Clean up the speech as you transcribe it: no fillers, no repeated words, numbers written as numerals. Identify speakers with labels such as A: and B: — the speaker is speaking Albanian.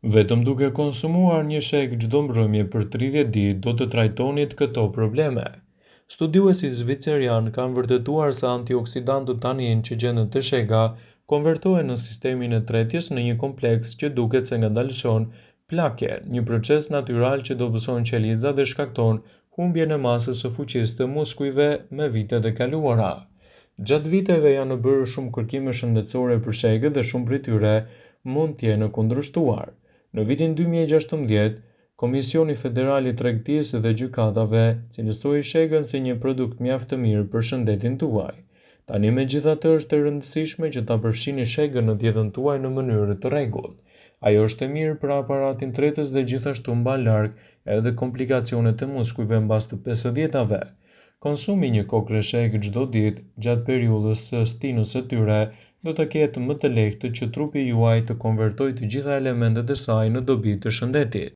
A: Vetëm duke konsumuar një sheg çdo mbrëmje për 30 ditë do të trajtonit këto probleme. Studiuesit zviceran kanë vërtetuar se antioksidantët tanin që gjenden te shega konvertohen në sistemin e tretjes në një kompleks që duket se ngadalëson plake, një proces natyral që dobëson qelizat dhe shkakton humbjen e masës së fuqisë të muskujve me vitet e kaluara. Gjatë viteve janë bërë shumë kërkime shëndetësore për shegët dhe shumë prej tyre mund të jenë kundërshtuar. Në vitin 2016, Komisioni Federal i Tregtisë dhe Gjykatave cilësoi shegën si një produkt mjaft të mirë për shëndetin tuaj. Tani megjithatë është e rëndësishme që ta përfshini shegën në dietën tuaj në mënyrë të rregullt. Ajo është e mirë për aparatin tretës dhe gjithashtu mban larg edhe komplikacionet e muskujve mbas të 50-ave. Konsumi një kokë sheg çdo ditë gjatë periudhës së stinës së tyre do të ketë më të lehtë që trupi juaj të konvertojë të gjitha elementet e saj në dobi të shëndetit.